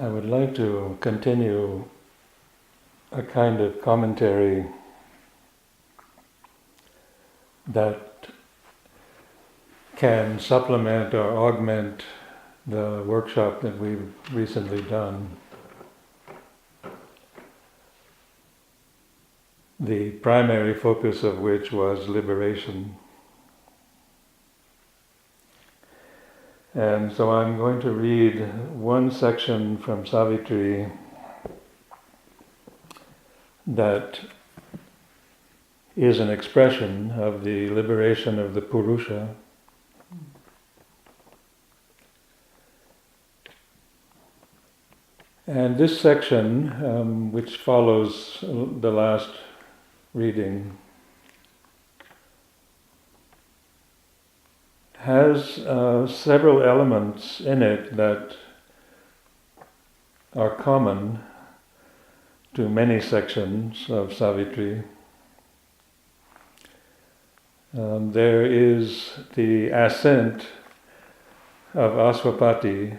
I would like to continue a kind of commentary that can supplement or augment the workshop that we've recently done. The primary focus of which was liberation. And so I'm going to read one section from Savitri that is an expression of the liberation of the Purusha. And this section, which follows the last reading, has several elements in it that are common to many sections of Savitri. There is the ascent of Aswapati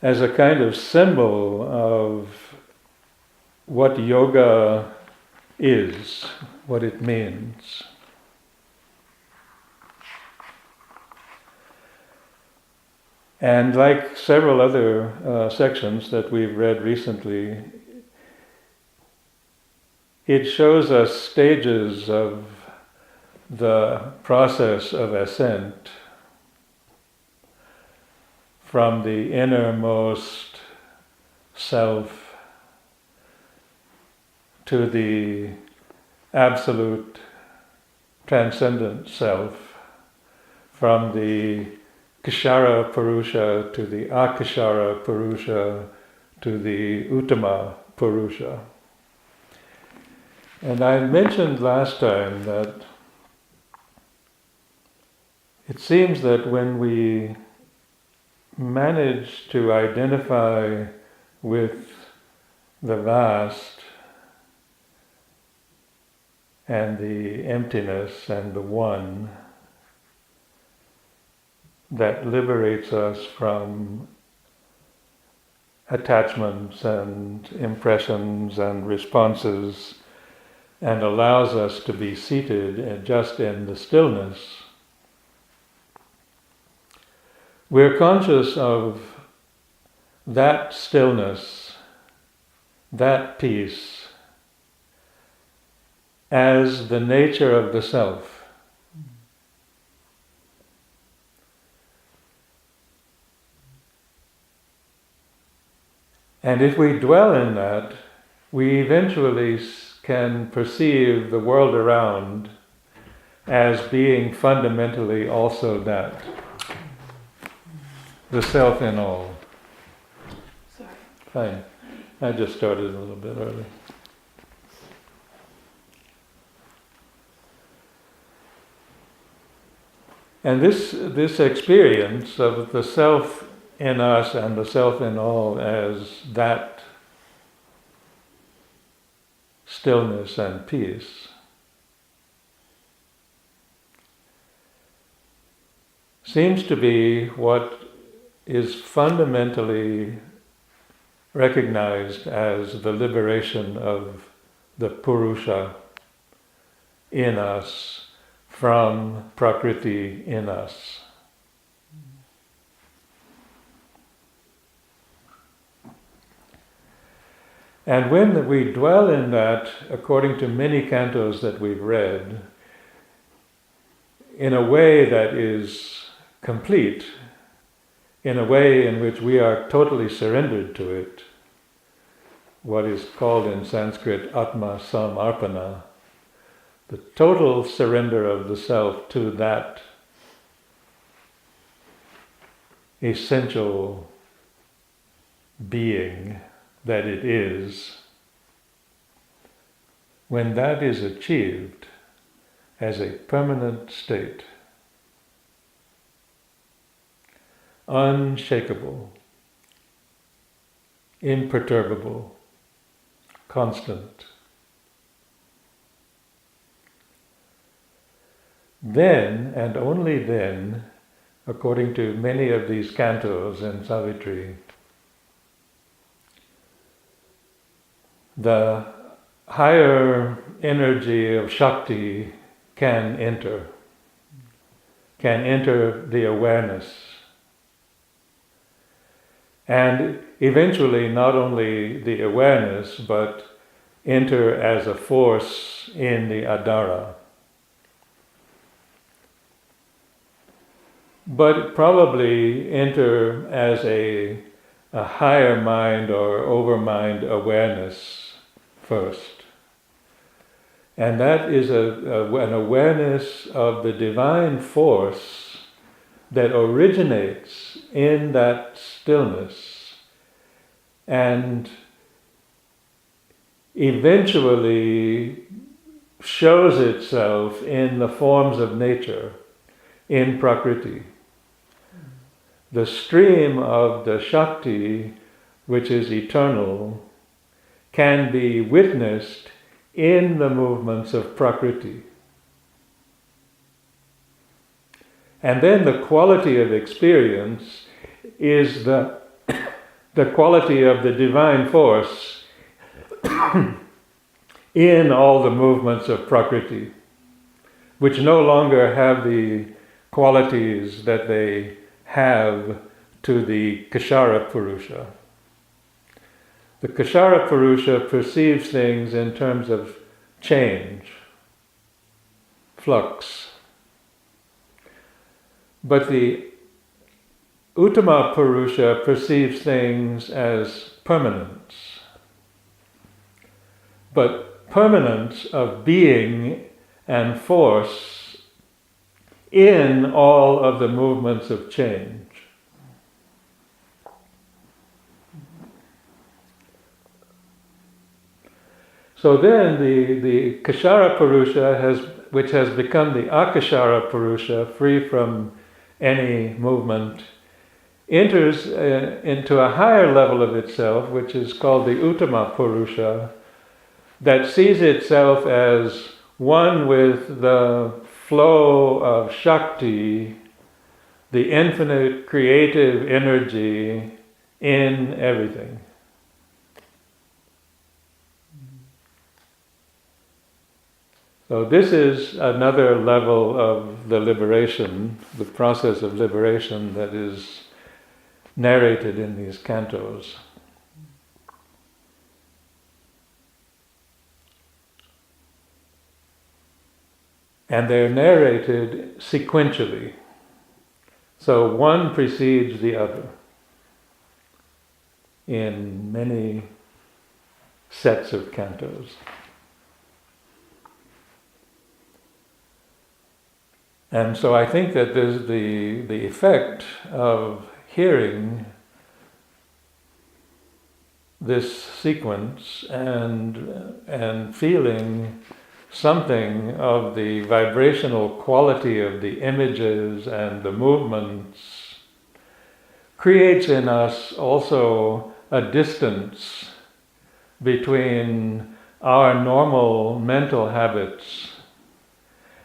as a kind of symbol of what yoga is, what it means. And like several other sections that we've read recently, it shows us stages of the process of ascent from the innermost self to the absolute transcendent self, from the Kshara Purusha to the Akshara Purusha to the Uttama Purusha. And I mentioned last time that it seems that when we manage to identify with the vast and the emptiness and the one that liberates us from attachments and impressions and responses and allows us to be seated just in the stillness, we're conscious of that stillness, that peace, as the nature of the self. And if we dwell in that, we eventually can perceive the world around as being fundamentally also that. The self in all. Sorry. Fine. I just started a little bit early. And this experience of the self in us and the self in all as that stillness and peace seems to be what is fundamentally recognized as the liberation of the Purusha in us from Prakriti in us. And when we dwell in that, according to many cantos that we've read, in a way that is complete, in a way in which we are totally surrendered to it, what is called in Sanskrit Atma Samarpana, the total surrender of the self to that essential being that it is, when that is achieved as a permanent state, unshakable, imperturbable, constant, then and only then according to many of these cantos in Savitri, the higher energy of Shakti can enter the awareness. And eventually not only the awareness, but enter as a force in the adhara. But probably enter as a higher mind or overmind awareness first. And that is an awareness of the divine force that originates in that stillness and eventually shows itself in the forms of nature, in Prakriti. The stream of the Shakti, which is eternal, can be witnessed in the movements of Prakriti. And then the quality of experience is the quality of the divine force in all the movements of Prakriti, which no longer have the qualities that they have to the Kshara Purusha. The Kshara Purusha perceives things in terms of change, flux. But the Uttama Purusha perceives things as permanence. But permanence of being and force in all of the movements of change. So then the Kshara Purusha, which has become the Akshara Purusha, free from any movement, enters into a higher level of itself, which is called the Uttama Purusha, that sees itself as one with the flow of Shakti, the infinite creative energy in everything. So this is another level of the liberation, the process of liberation that is narrated in these cantos. And they're narrated sequentially. So one precedes the other in many sets of cantos. And so I think that there's the effect of hearing this sequence and feeling something of the vibrational quality of the images and the movements creates in us also a distance between our normal mental habits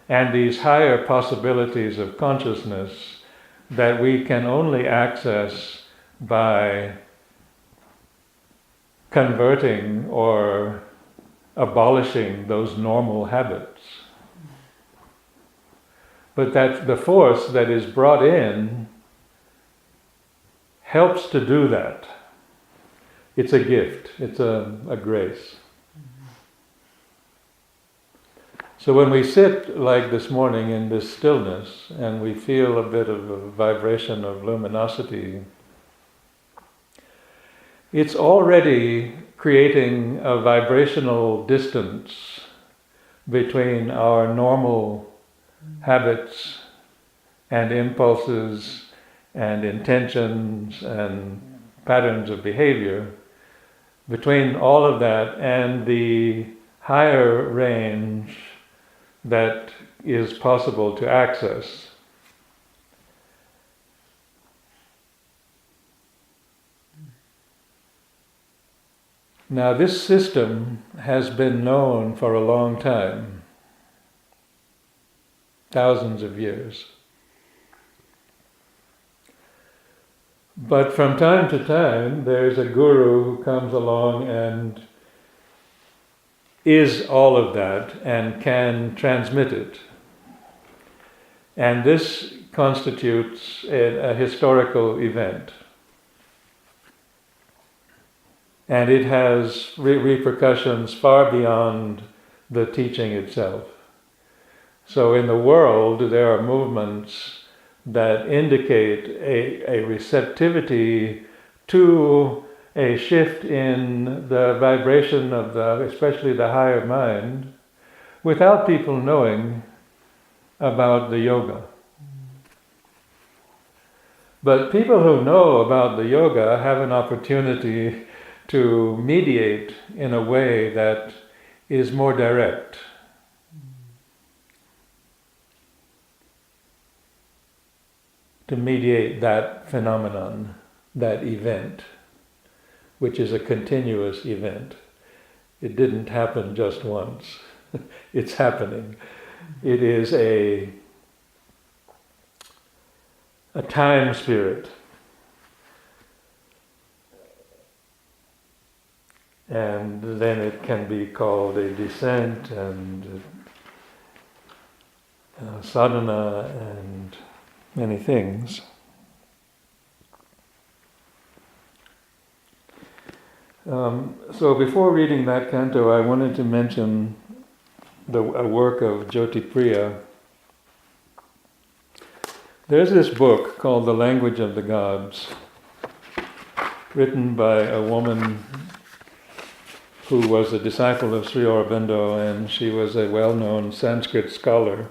and these higher possibilities of consciousness that we can only access by converting or abolishing those normal habits. But that the force that is brought in helps to do that. It's a gift, it's a grace. So when we sit like this morning in this stillness and we feel a bit of a vibration of luminosity, it's already creating a vibrational distance between our normal habits and impulses and intentions and patterns of behavior, between all of that and the higher range that is possible to access. Now, this system has been known for a long time, thousands of years. But from time to time, there's a guru who comes along and is all of that and can transmit it. And this constitutes a historical event. And it has repercussions far beyond the teaching itself. So in the world, there are movements that indicate a receptivity to a shift in the vibration of especially the higher mind, without people knowing about the yoga. But people who know about the yoga have an opportunity to mediate in a way that is more direct. To mediate that phenomenon, that event, which is a continuous event. It didn't happen just once. It's happening. It is a time spirit. And then it can be called a descent and sadhana and many things. So before reading that canto, I wanted to mention a work of Jyotipriya. There's this book called The Language of the Gods, written by a woman who was a disciple of Sri Aurobindo, and she was a well-known Sanskrit scholar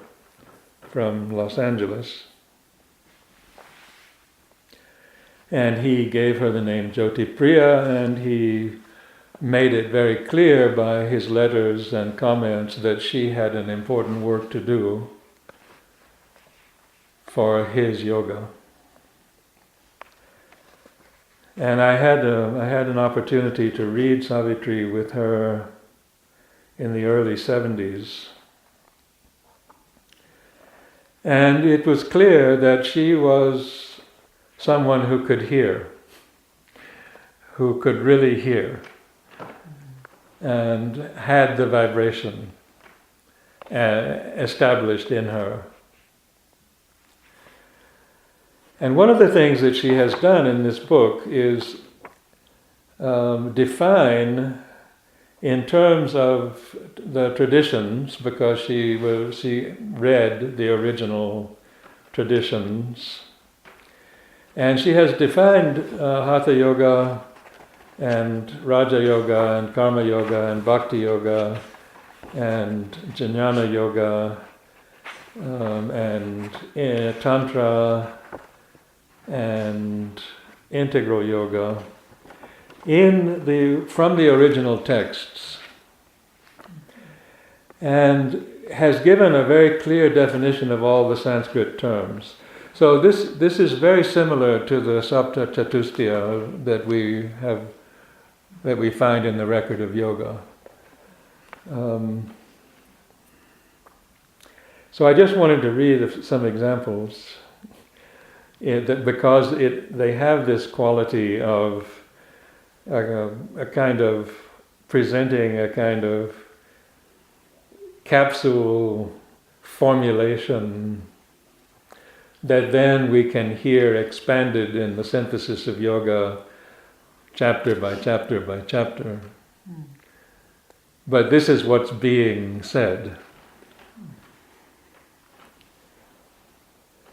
from Los Angeles. And he gave her the name Jyotipriya, and he made it very clear by his letters and comments that she had an important work to do for his yoga. And I had an opportunity to read Savitri with her in the early 70s. And it was clear that she was someone who could hear, who could really hear, and had the vibration established in her. And one of the things that she has done in this book is define, in terms of the traditions, because she read the original traditions, and she has defined Hatha Yoga and Raja Yoga and Karma Yoga and Bhakti Yoga and Jnana Yoga and Tantra and Integral Yoga from the original texts, and has given a very clear definition of all the Sanskrit terms. So this is very similar to the Sapta Chatusthaya that we find in the record of yoga. So I just wanted to read some examples, because they have this quality of a kind of presenting a kind of capsule formulation that then we can hear expanded in the synthesis of yoga, chapter by chapter by chapter. But this is what's being said.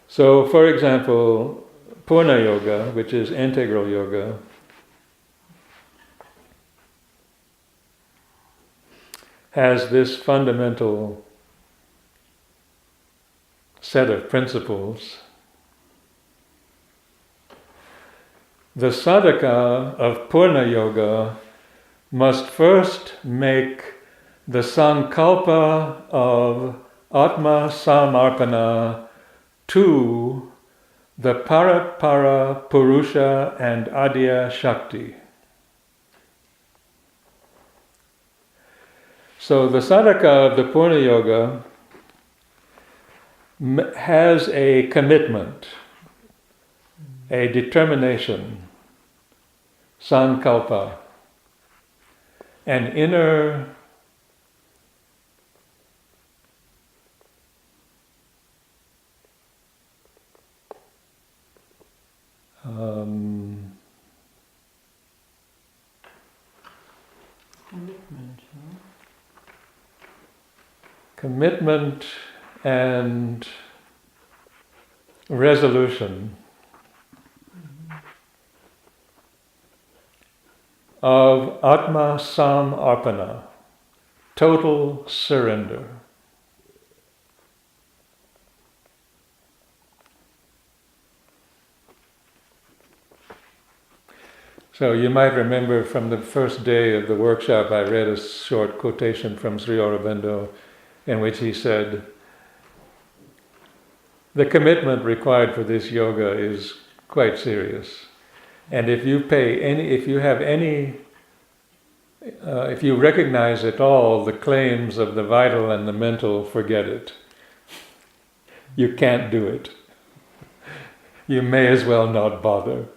So, for example, Purna Yoga, which is integral yoga, has this fundamental set of principles. The sadhaka of Purna Yoga must first make the sankalpa of Atma Samarpana to the Parapara Purusha and Adya Shakti. So the sadhaka of the Purna Yoga has a commitment a determination, sankalpa, an inner commitment and resolution of Atma Samarpana, total surrender. So you might remember from the first day of the workshop I read a short quotation from Sri Aurobindo in which he said, the commitment required for this yoga is quite serious. And if you recognize at all the claims of the vital and the mental, forget it. You can't do it. You may as well not bother.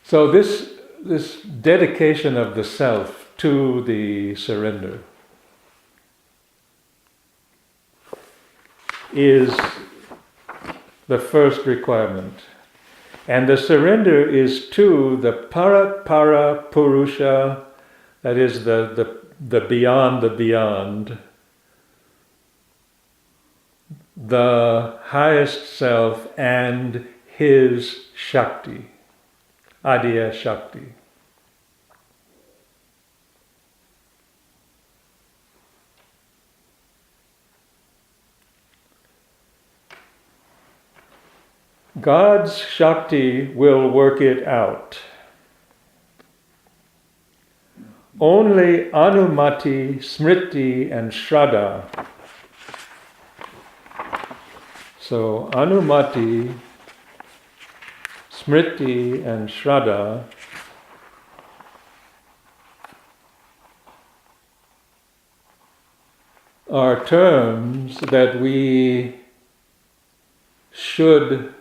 So this dedication of the self to the surrender is the first requirement. And the surrender is to the para purusha, that is the beyond the beyond, the highest self and his Shakti. Adya Shakti. God's Shakti will work it out. Only Anumati, Smriti, and Shraddha. So Anumati, Smriti, and Shraddha are terms that we should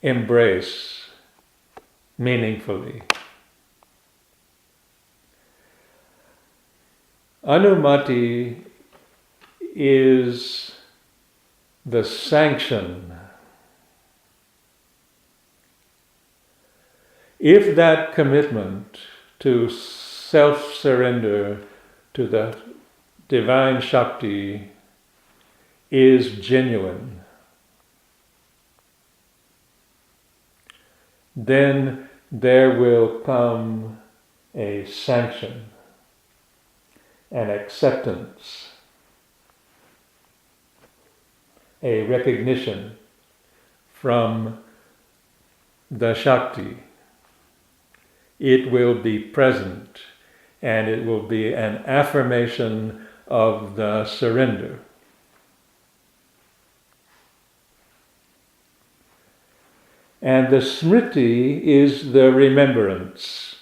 embrace meaningfully. Anumati is the sanction. If that commitment to self-surrender to the divine Shakti is genuine, then there will come a sanction, an acceptance, a recognition from the Shakti. It will be present, and it will be an affirmation of the surrender. And the smriti is the remembrance.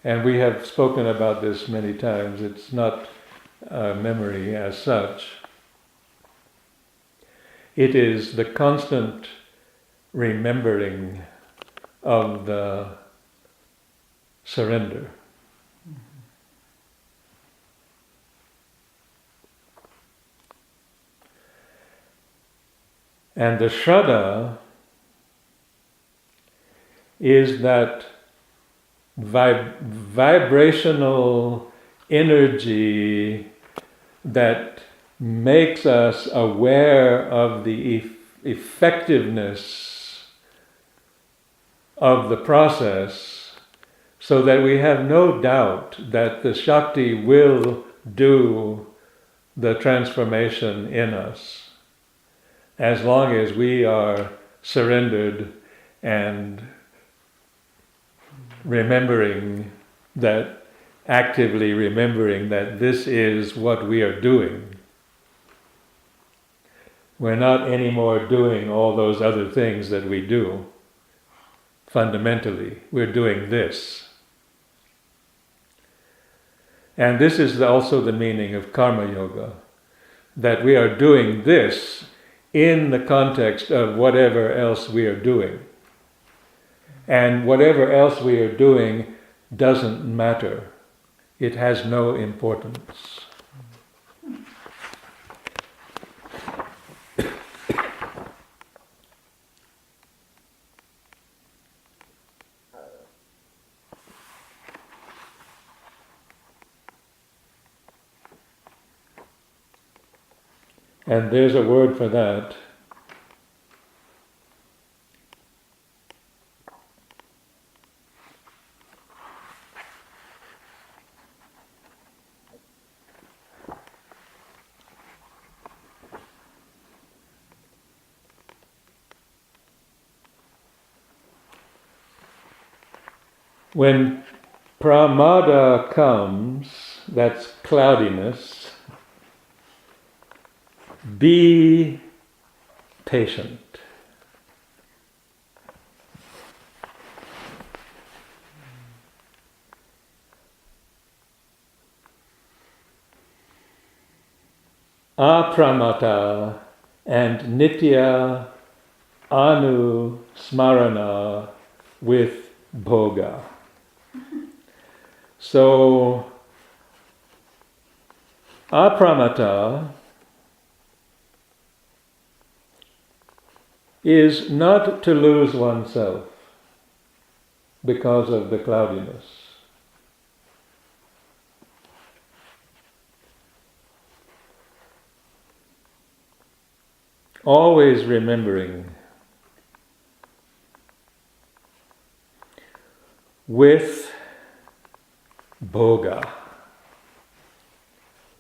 And we have spoken about this many times. It's not memory as such. It is the constant remembering of the surrender. And the Shraddha is that vibrational energy that makes us aware of the effectiveness of the process, so that we have no doubt that the Shakti will do the transformation in us, as long as we are surrendered and actively remembering that this is what we are doing. We're not anymore doing all those other things that we do. Fundamentally, we're doing this. And this is also the meaning of karma yoga. that we are doing this in the context of whatever else we are doing. And whatever else we are doing doesn't matter. It has no importance. And there's a word for that. When pramada comes, that's cloudiness, be patient. Apramata and nitya anusmarana with bhoga. So, apramata is not to lose oneself because of the cloudiness. Always remembering with bhoga,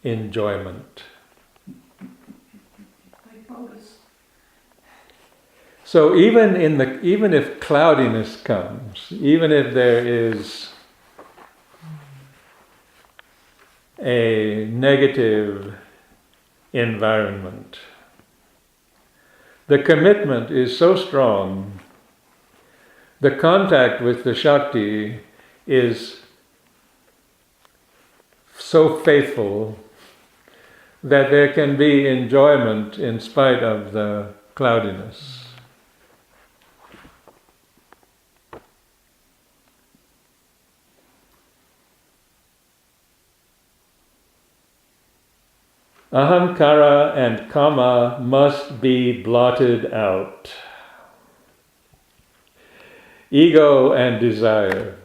enjoyment. Like bogus. So even if cloudiness comes, even if there is a negative environment, the commitment is so strong, the contact with the Shakti is so faithful that there can be enjoyment in spite of the cloudiness. Ahamkara and kama must be blotted out. Ego and desire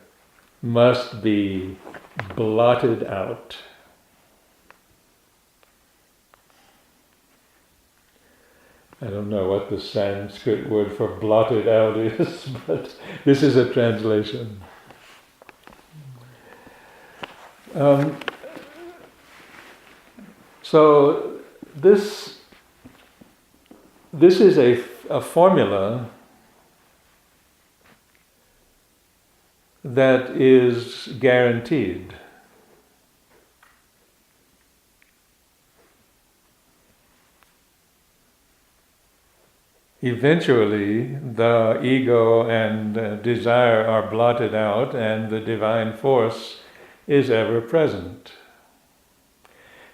must be blotted out. I don't know what the Sanskrit word for blotted out is, but this is a translation. So this is a formula that is guaranteed. Eventually, the ego and desire are blotted out, and the divine force is ever present.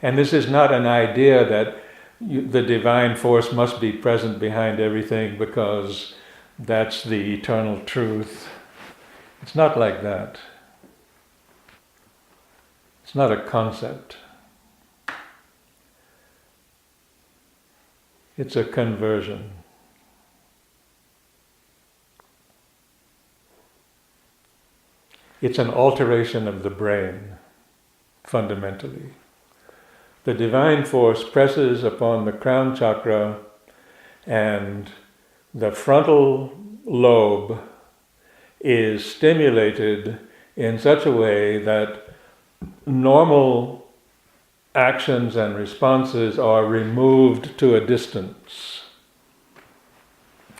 And this is not an idea that the divine force must be present behind everything because that's the eternal truth. It's not like that. It's not a concept. It's a conversion. It's an alteration of the brain, fundamentally. The divine force presses upon the crown chakra, and the frontal lobe is stimulated in such a way that normal actions and responses are removed to a distance,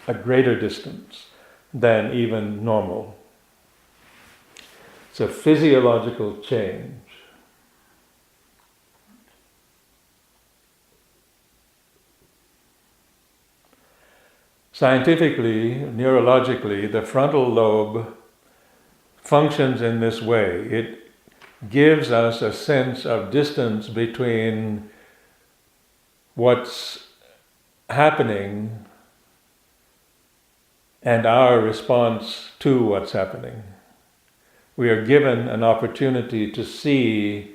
a greater distance than even normal. It's a physiological change. Scientifically, neurologically, the frontal lobe functions in this way. It gives us a sense of distance between what's happening and our response to what's happening. We are given an opportunity to see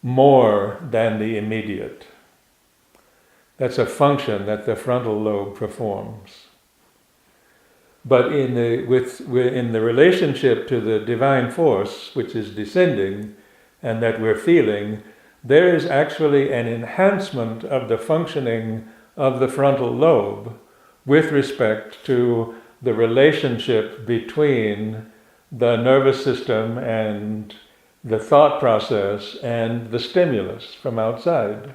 more than the immediate. That's a function that the frontal lobe performs. But in the relationship to the divine force, which is descending and that we're feeling, there is actually an enhancement of the functioning of the frontal lobe with respect to the relationship between the nervous system and the thought process and the stimulus from outside.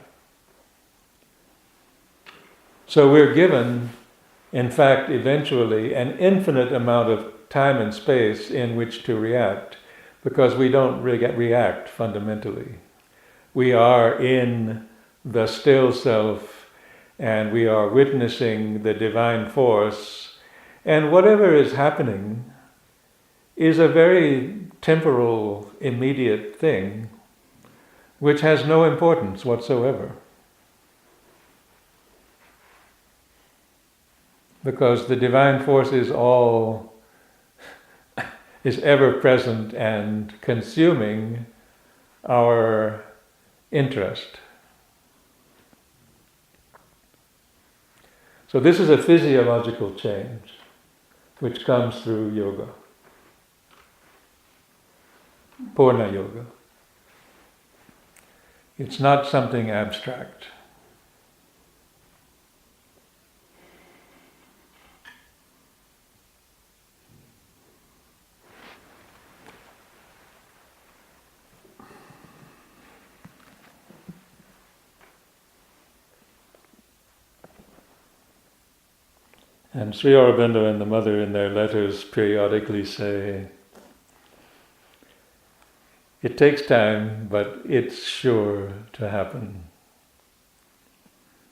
So we're given, in fact, eventually, an infinite amount of time and space in which to react, because we don't react fundamentally. We are in the still self, and we are witnessing the divine force, and whatever is happening is a very temporal, immediate thing, which has no importance whatsoever. Because the divine force is ever present and consuming our interest. So this is a physiological change which comes through yoga. Purna yoga. It's not something abstract. And Sri Aurobindo and the mother in their letters periodically say, it takes time, but it's sure to happen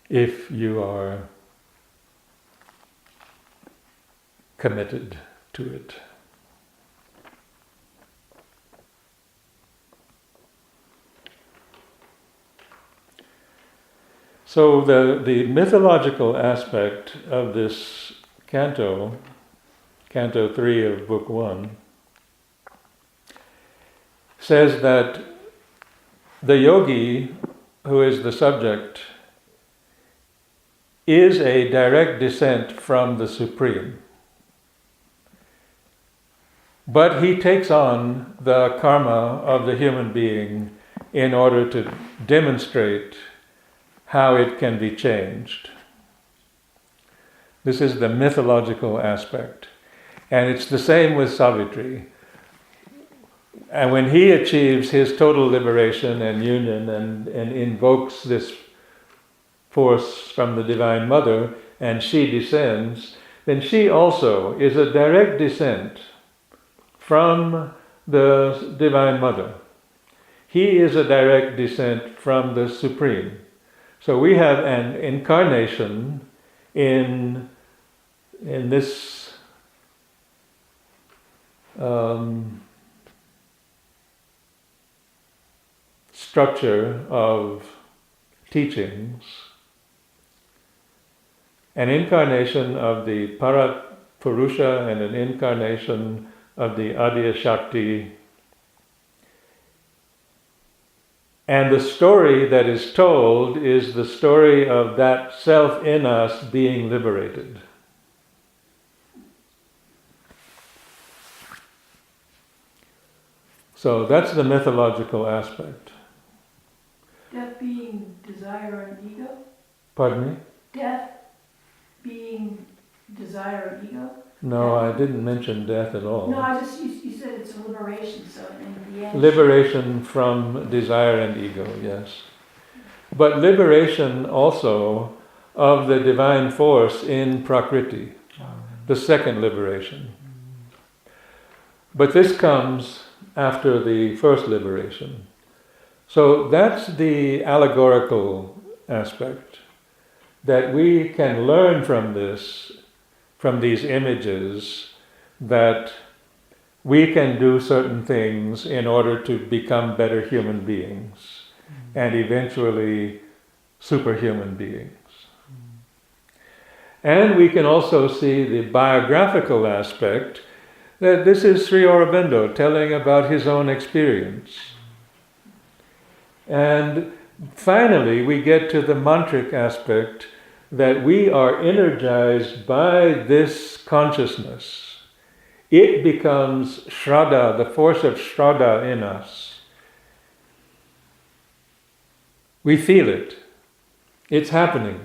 if you are committed to it. So the mythological aspect of this canto 3 of Book 1, says that the yogi, who is the subject, is a direct descent from the Supreme. But he takes on the karma of the human being in order to demonstrate how it can be changed. This is the mythological aspect. And it's the same with Savitri. And when he achieves his total liberation and union and invokes this force from the Divine Mother, and she descends, then she also is a direct descent from the Divine Mother. He is a direct descent from the Supreme. So we have an incarnation in this structure of teachings, an incarnation of the Parat Purusha and an incarnation of the Adya Shakti. And the story that is told is the story of that self in us being liberated. So that's the mythological aspect. Death being desire and ego? Pardon me? Death being desire and ego? No, I didn't mention death at all. No, you said it's a liberation, so in the end... Liberation from desire and ego, yes. But liberation also of the divine force in Prakriti, the second liberation. But this comes after the first liberation. So that's the allegorical aspect, that we can learn from this, from these images, that we can do certain things in order to become better human beings and eventually superhuman beings. And we can also see the biographical aspect, that this is Sri Aurobindo telling about his own experience. And finally, we get to the mantric aspect, that we are energized by this consciousness. It becomes Shraddha, the force of Shraddha in us. We feel it. It's happening.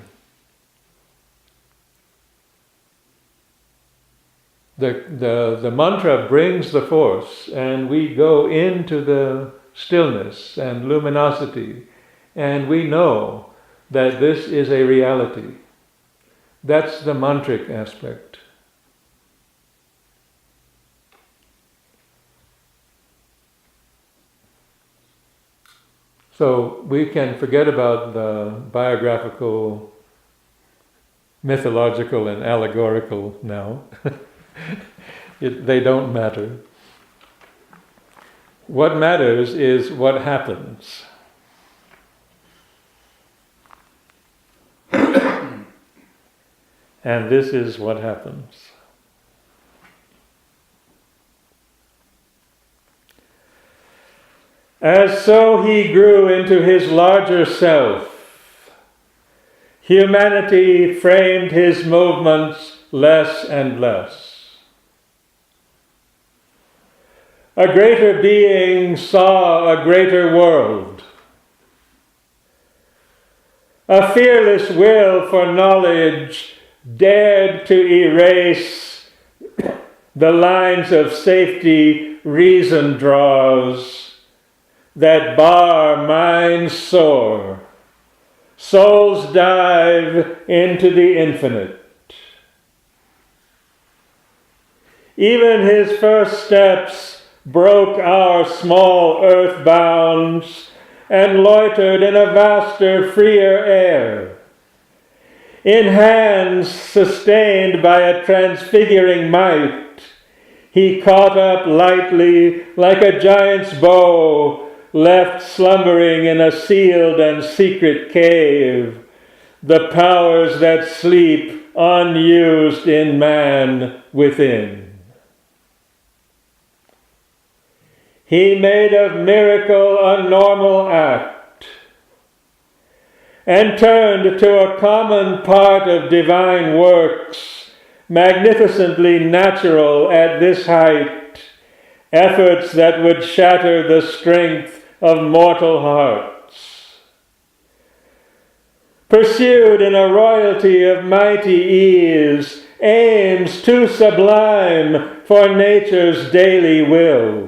The mantra brings the force, and we go into the stillness and luminosity, and we know that this is a reality. That's the mantric aspect. So we can forget about the biographical, mythological, and allegorical now. They don't matter. What matters is what happens. And this is what happens. As so he grew into his larger self, humanity framed his movements less and less. A greater being saw a greater world. A fearless will for knowledge dared to erase the lines of safety reason draws that bar minds soar. Souls dive into the infinite. Even his first steps broke our small earth bounds and loitered in a vaster, freer air. In hands sustained by a transfiguring might, he caught up lightly like a giant's bow, left slumbering in a sealed and secret cave, the powers that sleep unused in man within. He made of miracle a normal act, and turned to a common part of divine works, magnificently natural at this height, efforts that would shatter the strength of mortal hearts. Pursued in a royalty of mighty ease, aims too sublime for nature's daily will.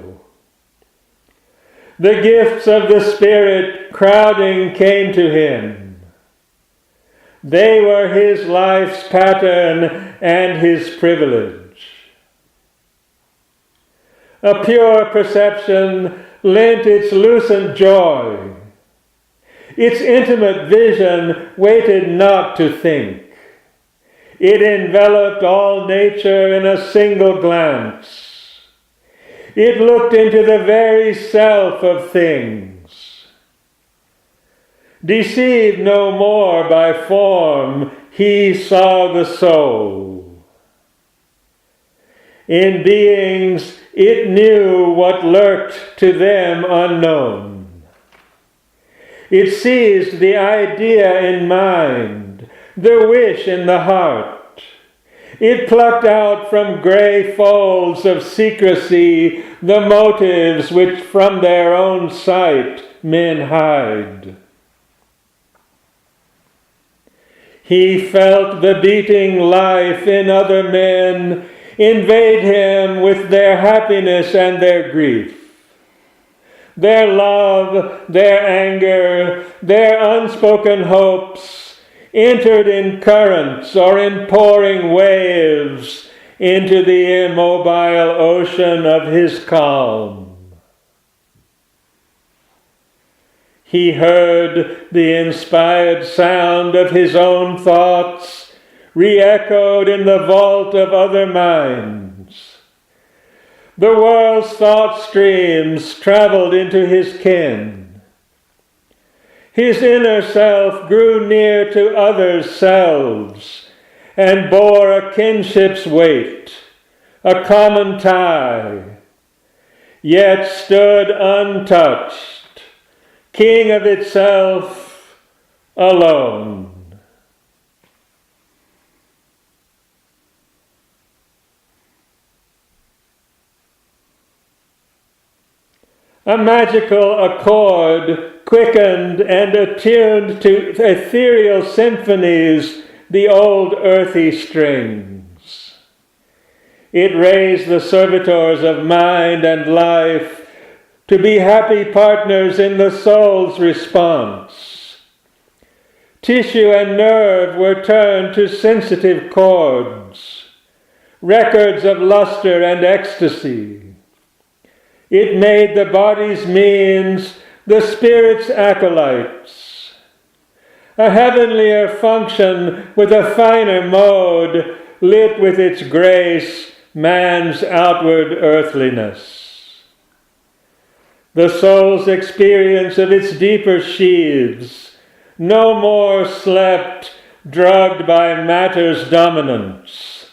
The gifts of the Spirit crowding came to him. They were his life's pattern and his privilege. A pure perception lent its lucent joy. Its intimate vision waited not to think. It enveloped all nature in a single glance. It looked into the very self of things. Deceived no more by form, he saw the soul. In beings, it knew what lurked to them unknown. It seized the idea in mind, the wish in the heart. It plucked out from grey folds of secrecy the motives which from their own sight men hide. He felt the beating life in other men invade him with their happiness and their grief. Their love, their anger, their unspoken hopes entered in currents or in pouring waves into the immobile ocean of his calm. He heard the inspired sound of his own thoughts re-echoed in the vault of other minds. The world's thought streams traveled into his ken. His inner self grew near to others' selves and bore a kinship's weight, a common tie, yet stood untouched, king of itself alone. A magical accord quickened and attuned to ethereal symphonies the old earthy strings. It raised the servitors of mind and life to be happy partners in the soul's response. Tissue and nerve were turned to sensitive chords, records of luster and ecstasy. It made the body's means the spirit's acolytes, a heavenlier function with a finer mode, lit with its grace man's outward earthliness. The soul's experience of its deeper sheaths no more slept, drugged by matter's dominance.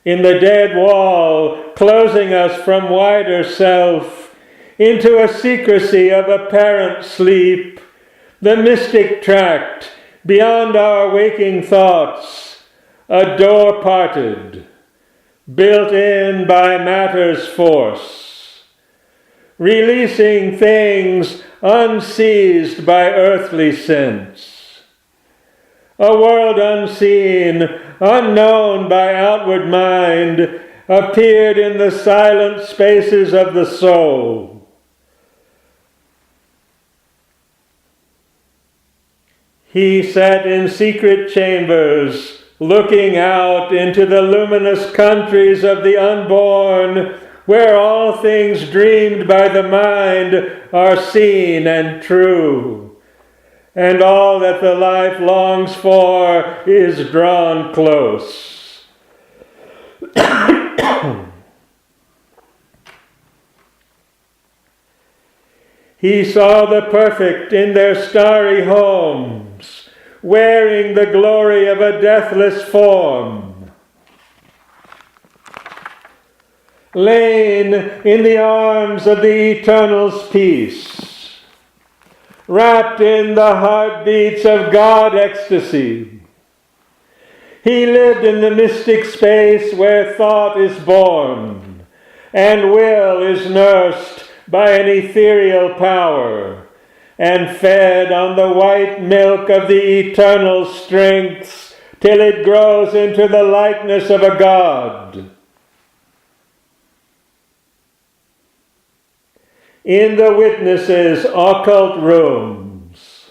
In the dead wall, closing us from wider self into a secrecy of apparent sleep, the mystic tract beyond our waking thoughts, a door parted, built in by matter's force, releasing things unseized by earthly sense. A world unseen, unknown by outward mind, appeared in the silent spaces of the soul. He sat in secret chambers, looking out into the luminous countries of the unborn, where all things dreamed by the mind are seen and true, and all that the life longs for is drawn close. He saw the perfect in their starry homes, wearing the glory of a deathless form, lain in the arms of the Eternal's peace, wrapped in the heartbeats of God ecstasy. He lived in the mystic space where thought is born and will is nursed by an ethereal power and fed on the white milk of the eternal strengths till it grows into the likeness of a God. In the witnesses' occult rooms,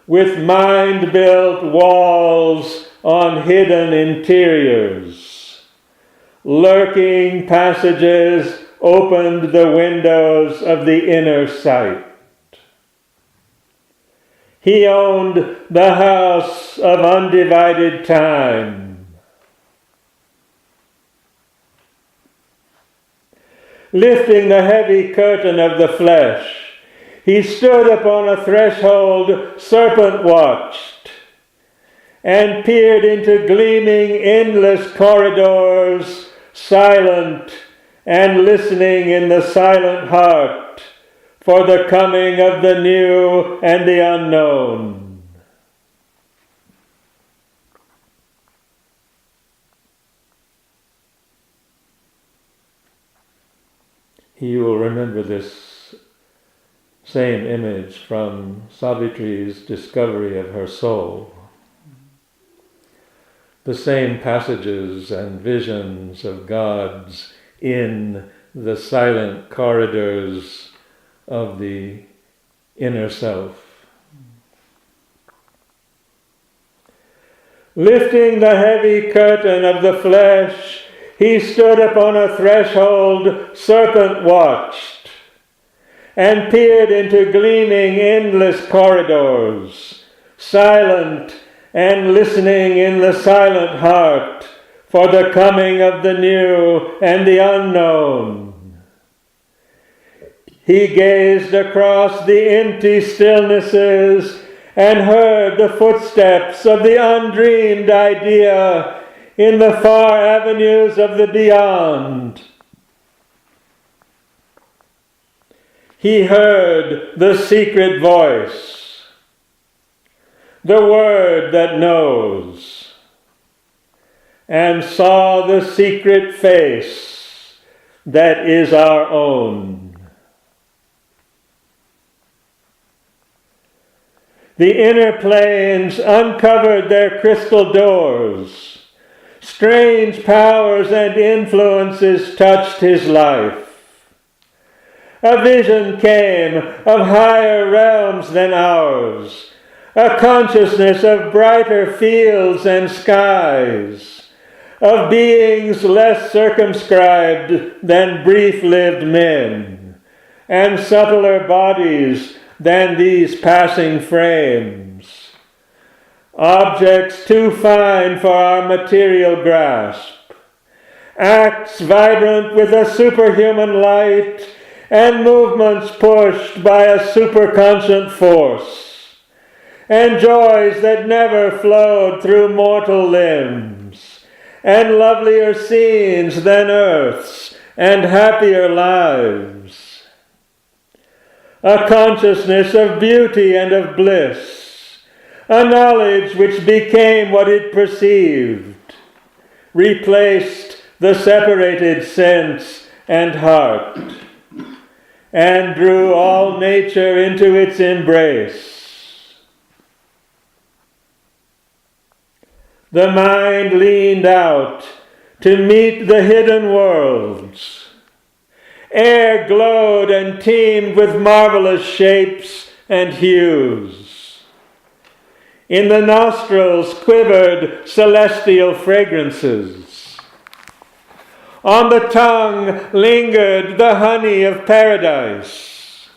with mind-built walls on hidden interiors, lurking passages opened the windows of the inner sight. He owned the house of undivided time. Lifting the heavy curtain of the flesh, he stood upon a threshold serpent-watched and peered into gleaming endless corridors, silent and listening in the silent heart for the coming of the new and the unknown. You will remember this same image from Savitri's discovery of her soul. The same passages and visions of gods in the silent corridors of the inner self. Lifting the heavy curtain of the flesh, he stood upon a threshold serpent-watched and peered into gleaming endless corridors, silent and listening in the silent heart for the coming of the new and the unknown. He gazed across the empty stillnesses and heard the footsteps of the undreamed idea in the far avenues of the beyond. He heard the secret voice, the word that knows, and saw the secret face that is our own. The inner planes uncovered their crystal doors. Strange powers and influences touched his life. A vision came of higher realms than ours, a consciousness of brighter fields and skies, of beings less circumscribed than brief-lived men, and subtler bodies than these passing frames. Objects too fine for our material grasp. Acts vibrant with a superhuman light and movements pushed by a superconscient force. And joys that never flowed through mortal limbs. And lovelier scenes than earth's and happier lives. A consciousness of beauty and of bliss, a knowledge which became what it perceived, replaced the separated sense and heart, and drew all nature into its embrace. The mind leaned out to meet the hidden worlds. Air glowed and teemed with marvelous shapes and hues. In the nostrils quivered celestial fragrances. On the tongue lingered the honey of paradise.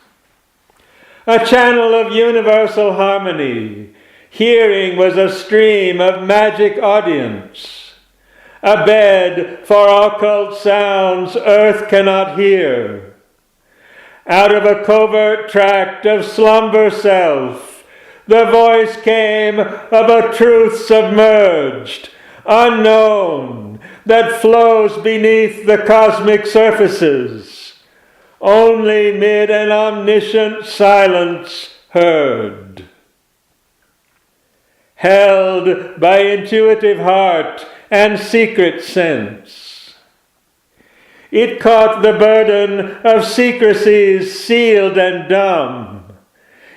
A channel of universal harmony. Hearing was a stream of magic audience. A bed for occult sounds earth cannot hear. Out of a covert tract of slumber self, the voice came of a truth submerged, unknown, that flows beneath the cosmic surfaces, only mid an omniscient silence heard. Held by intuitive heart and secret sense. It caught the burden of secrecies sealed and dumb.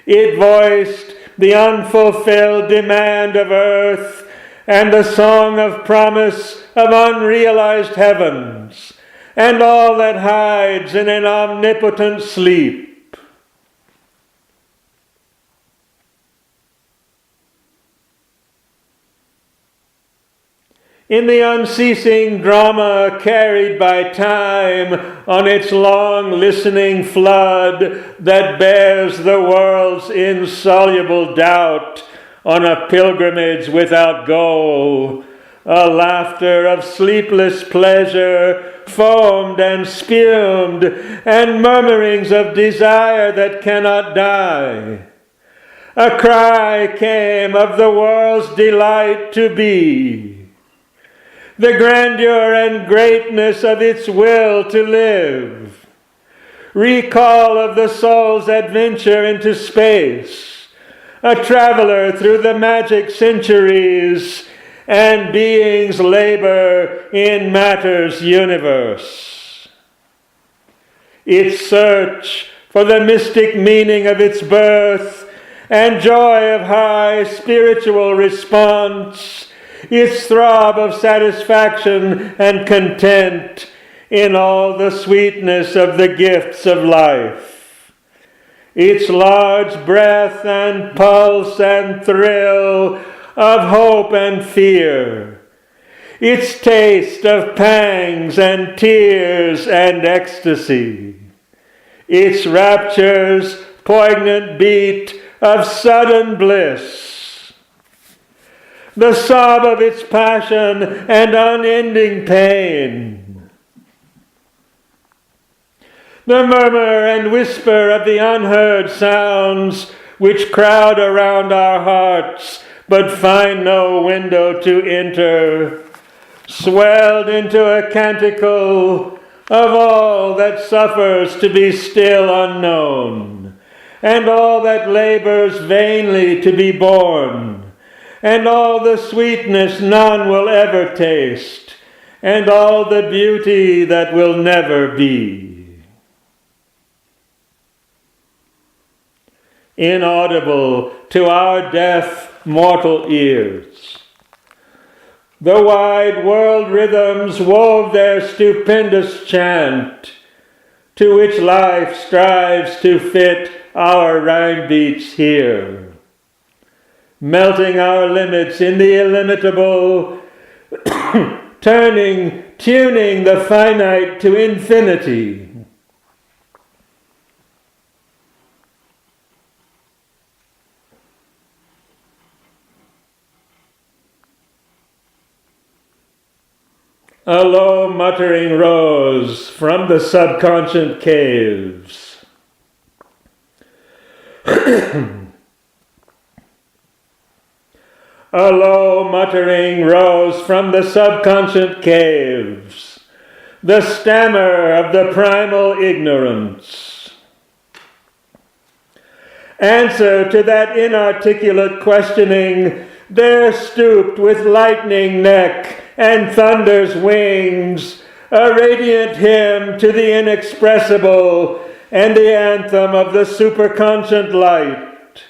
It voiced the unfulfilled demand of earth and the song of promise of unrealized heavens and all that hides in an omnipotent sleep. In the unceasing drama carried by time on its long listening flood that bears the world's insoluble doubt on a pilgrimage without goal, a laughter of sleepless pleasure foamed and spumed, and murmurings of desire that cannot die. A cry came of the world's delight to be. The grandeur and greatness of its will to live. Recall of the soul's adventure into space. A traveler through the magic centuries and being's labor in matter's universe. Its search for the mystic meaning of its birth and joy of high spiritual response. Its throb of satisfaction and content in all the sweetness of the gifts of life. Its large breath and pulse and thrill of hope and fear. Its taste of pangs and tears and ecstasy. Its rapture's poignant beat of sudden bliss. The sob of its passion and unending pain. the murmur and whisper of the unheard sounds which crowd around our hearts but find no window to enter, swelled into a canticle of all that suffers to be still unknown, and all that labors vainly to be born, and all the sweetness none will ever taste, and all the beauty that will never be. Inaudible to our deaf mortal ears, the wide world rhythms wove their stupendous chant, to which life strives to fit our rhyme beats here, melting our limits in the illimitable, tuning the finite to infinity. A low muttering rose from the subconscious caves. A low muttering rose from the subconscious caves, the stammer of the primal ignorance. Answer to that inarticulate questioning, there stooped with lightning neck and thunder's wings, a radiant hymn to the inexpressible and the anthem of the superconscient light.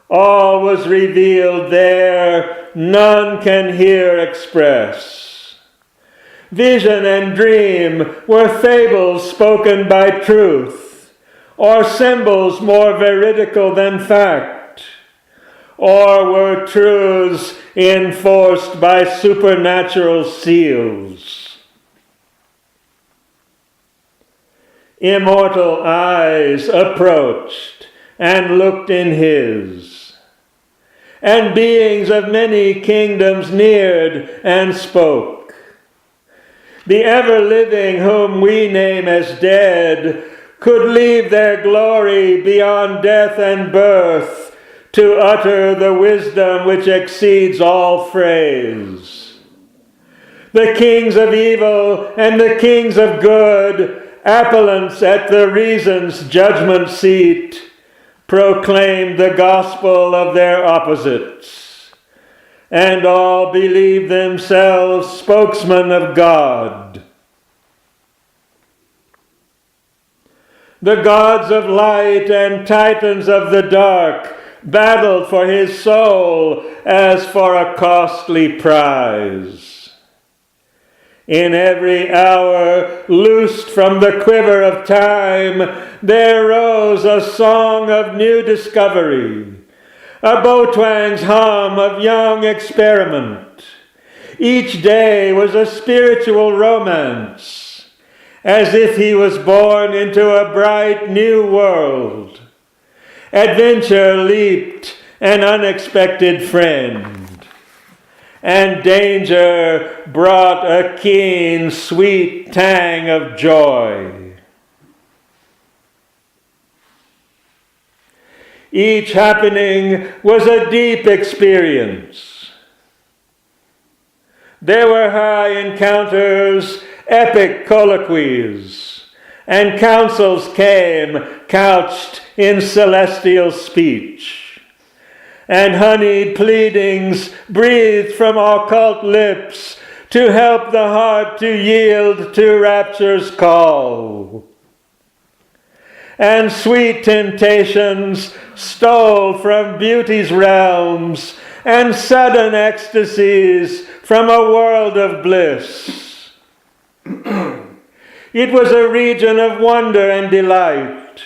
All was revealed there, none can here express. Vision and dream were fables spoken by truth, or symbols more veridical than fact, or were truths enforced by supernatural seals. Immortal eyes approached and looked in his, and beings of many kingdoms neared and spoke. The ever-living whom we name as dead could leave their glory beyond death and birth to utter the wisdom which exceeds all phrase. The kings of evil and the kings of good, appellants at the reason's judgment seat, proclaimed the gospel of their opposites, and all believed themselves spokesmen of God. The gods of light and titans of the dark battled for his soul as for a costly prize. In every hour, loosed from the quiver of time, there rose a song of new discovery, a bow-twang's hum of young experiment. Each day was a spiritual romance, as if he was born into a bright new world. Adventure leaped an unexpected friend, and danger brought a keen, sweet tang of joy. Each happening was a deep experience. There were high encounters, epic colloquies, and councils came couched in celestial speech, and honeyed pleadings breathed from occult lips to help the heart to yield to rapture's call. And sweet temptations stole from beauty's realms, and sudden ecstasies from a world of bliss. It was a region of wonder and delight.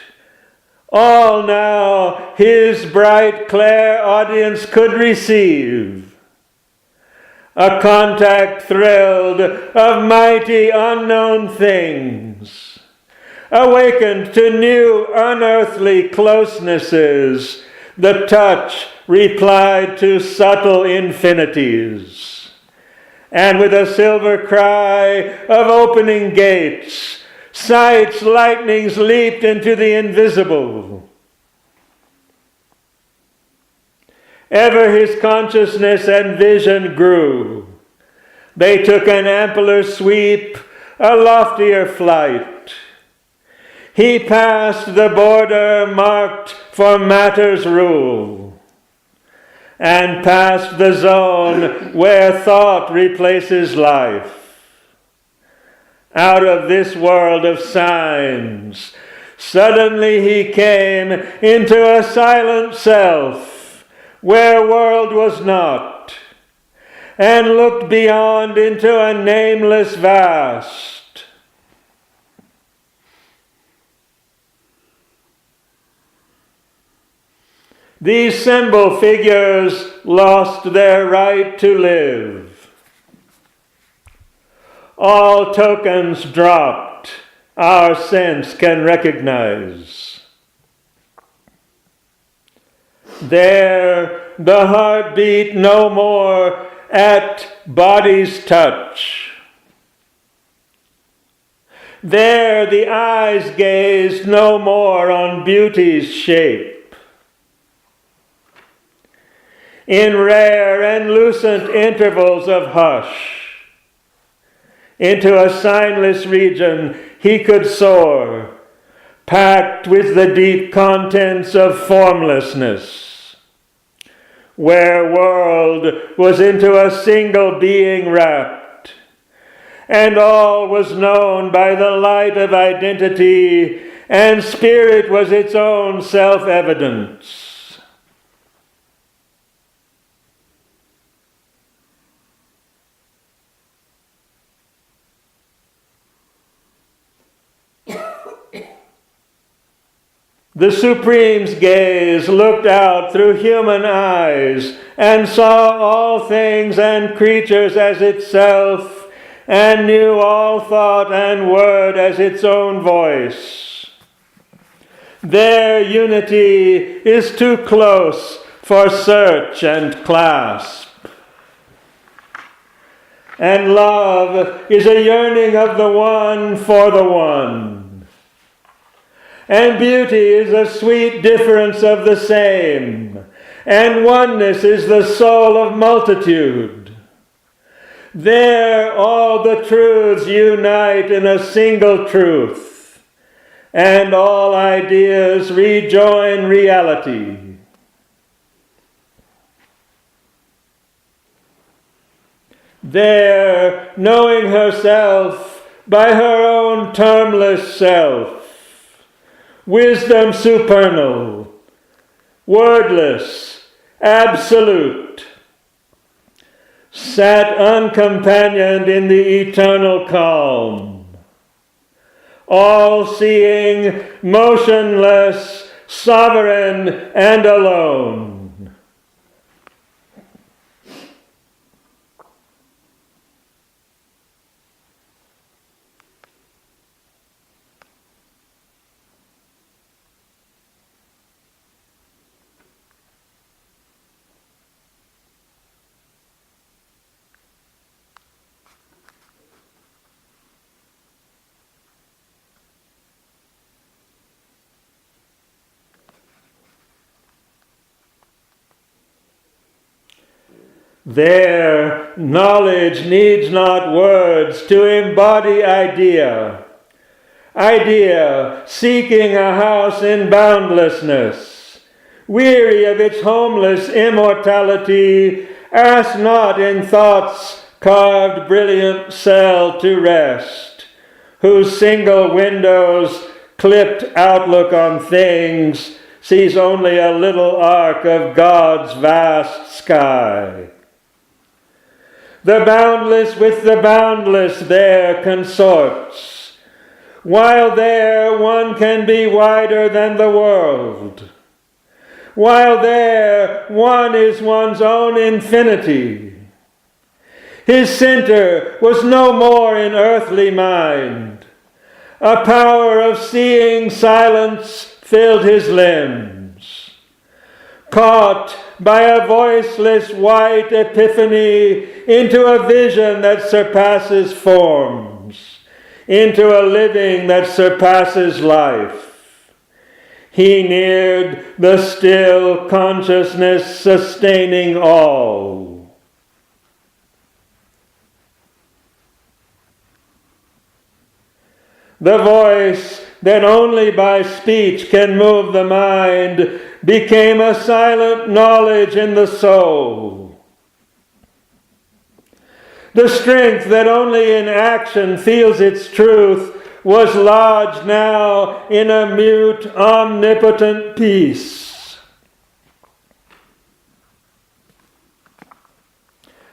All now his bright clair audience could receive. A contact thrilled of mighty unknown things, awakened to new unearthly closenesses. The touch replied to subtle infinities, and with a silver cry of opening gates, Sight's lightnings leaped into the invisible. Ever his consciousness and vision grew. They took an ampler sweep, a loftier flight. He passed the border marked for matter's rule, and passed the zone where thought replaces life. Out of this world of signs, suddenly he came into a silent self, where world was not, and looked beyond into a nameless vast. These symbol figures lost their right to live. All tokens dropped, our sense can recognize. There, the heart beat no more at body's touch. There, the eyes gazed no more on beauty's shape. In rare and lucent intervals of hush, into a signless region he could soar, packed with the deep contents of formlessness, where world was into a single being wrapped, and all was known by the light of identity, and spirit was its own self-evidence. The Supreme's gaze looked out through human eyes and saw all things and creatures as itself, and knew all thought and word as its own voice. Their unity is too close for search and clasp. And love is a yearning of the one for the one. And beauty is a sweet difference of the same, and oneness is the soul of multitude. There all the truths unite in a single truth, and all ideas rejoin reality. There, knowing herself by her own termless self, wisdom supernal, wordless, absolute, sat uncompanioned in the eternal calm, all-seeing, motionless, sovereign, and alone. There, knowledge needs not words to embody idea. Idea seeking a house in boundlessness, weary of its homeless immortality, ask not in thought's carved brilliant cell to rest, whose single window's clipped outlook on things sees only a little arc of God's vast sky. The boundless with the boundless there consorts, while there one can be wider than the world, while there one is one's own infinity. His center was no more in earthly mind. A power of seeing silence filled his limbs. Caught by a voiceless white epiphany into a vision that surpasses forms, into a living that surpasses life. He neared the still consciousness sustaining all. The voice that only by speech can move the mind became a silent knowledge in the soul. The strength that only in action feels its truth was lodged now in a mute, omnipotent peace.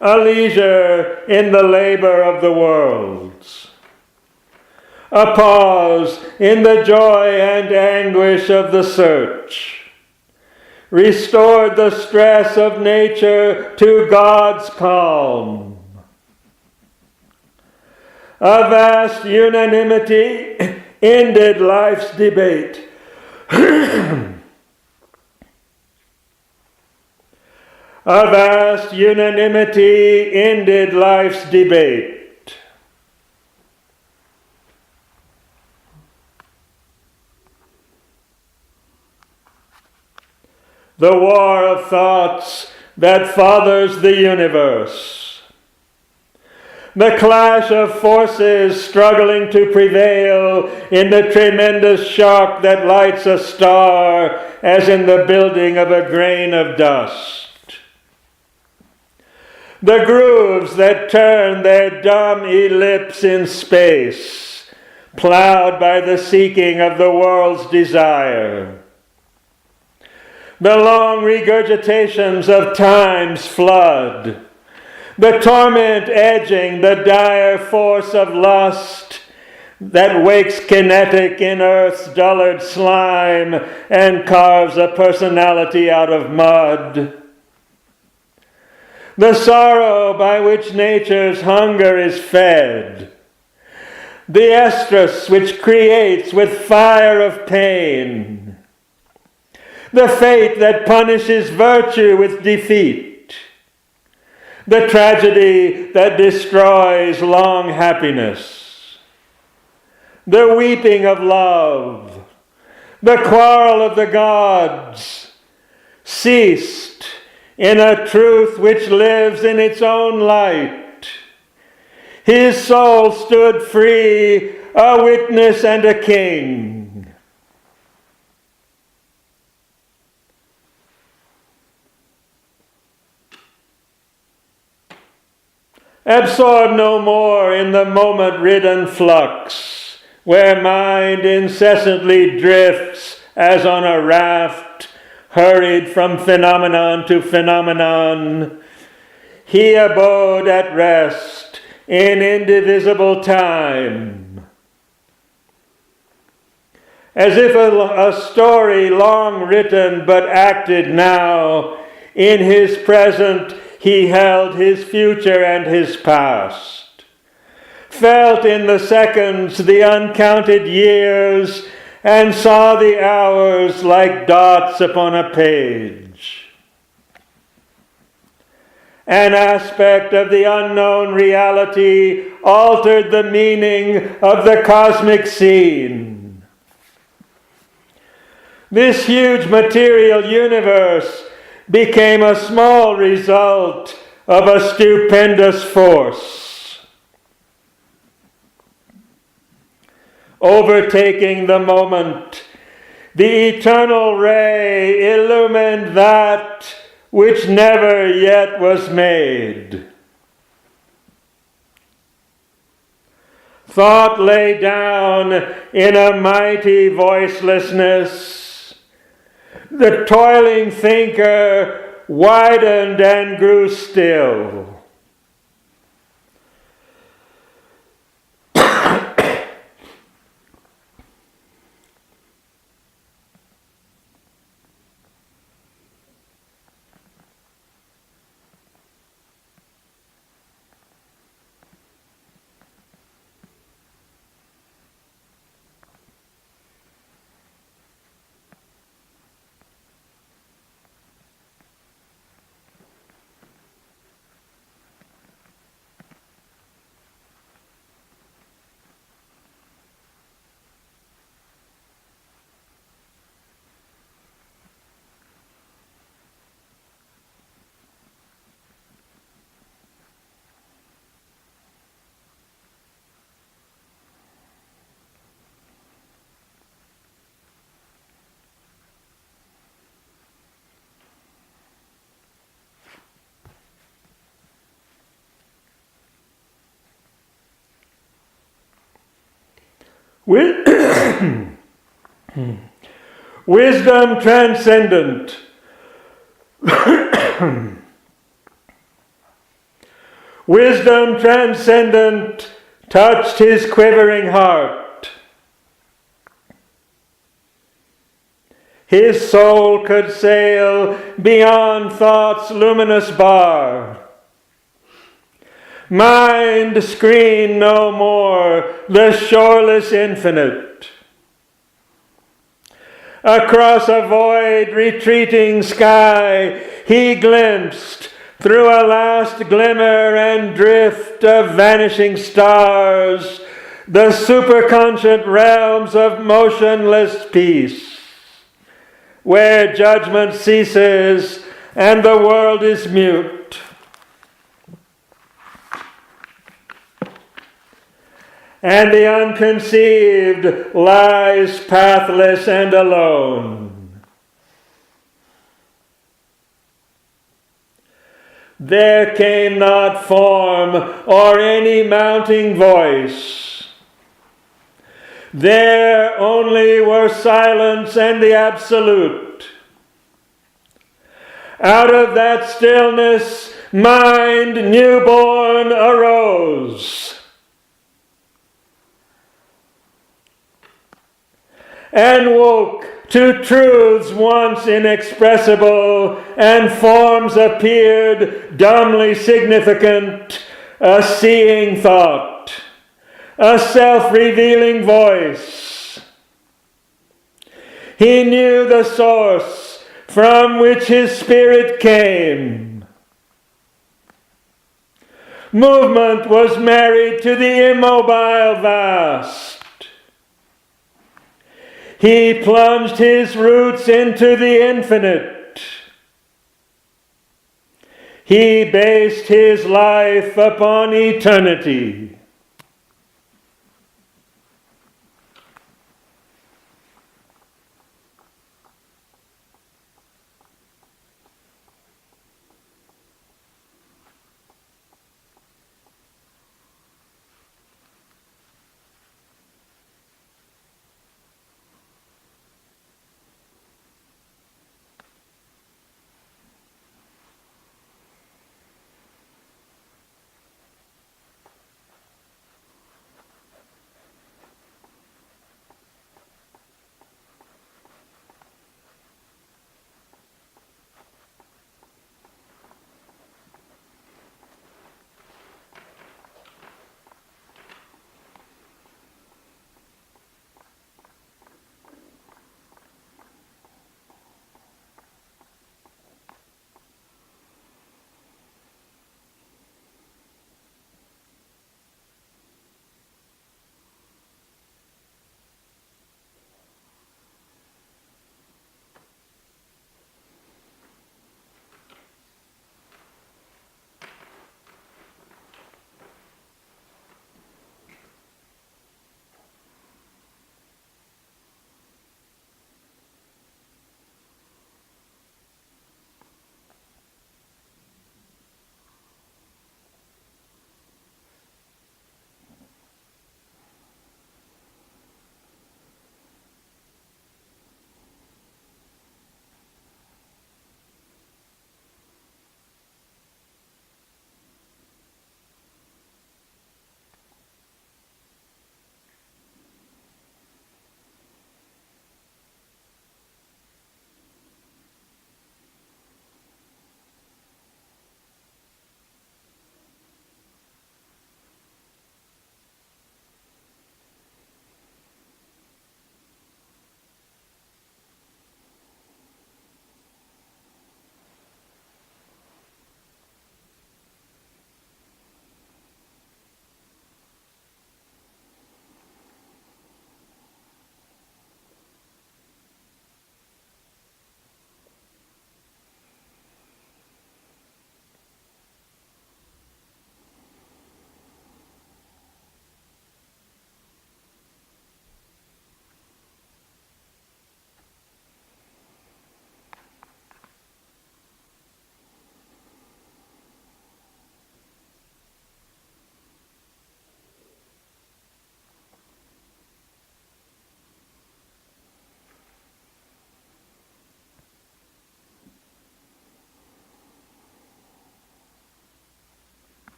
A leisure in the labor of the worlds. A pause in the joy and anguish of the search. Restored the stress of nature to God's calm. A vast unanimity ended life's debate. A vast unanimity ended life's debate. The war of thoughts that fathers the universe. The clash of forces struggling to prevail in the tremendous shock that lights a star as in the building of a grain of dust. The grooves that turn their dumb ellipse in space, plowed by the seeking of the world's desire. The long regurgitations of time's flood. The torment edging the dire force of lust that wakes kinetic in earth's dullard slime and carves a personality out of mud. The sorrow by which nature's hunger is fed. The estrus which creates with fire of pain. The fate that punishes virtue with defeat. The tragedy that destroys long happiness. The weeping of love. The quarrel of the gods. Ceased in a truth which lives in its own light. His soul stood free, a witness and a king. Absorbed no more in the moment-ridden flux, where mind incessantly drifts as on a raft, hurried from phenomenon to phenomenon, he abode at rest in indivisible time. As if a story long written but acted now, in his present he held his future and his past, felt in the seconds the uncounted years, and saw the hours like dots upon a page. An aspect of the unknown reality altered the meaning of the cosmic scene. This huge material universe became a small result of a stupendous force. Overtaking the moment, the eternal ray illumined that which never yet was made. Thought lay down in a mighty voicelessness. The toiling thinker widened and grew still. Wisdom transcendent. Wisdom transcendent touched his quivering heart. His soul could sail beyond thought's luminous bar. Mind screened no more the shoreless infinite. Across a void retreating sky he glimpsed, through a last glimmer and drift of vanishing stars, the superconscient realms of motionless peace, where judgment ceases and the world is mute. And the unconceived lies pathless and alone. There came not form or any mounting voice. There only were silence and the absolute. Out of that stillness, mind newborn arose. And woke to truths once inexpressible, and forms appeared dumbly significant, a seeing thought, a self-revealing voice. He knew the source from which his spirit came. Movement was married to the immobile vast. He plunged his roots into the infinite. He based his life upon eternity.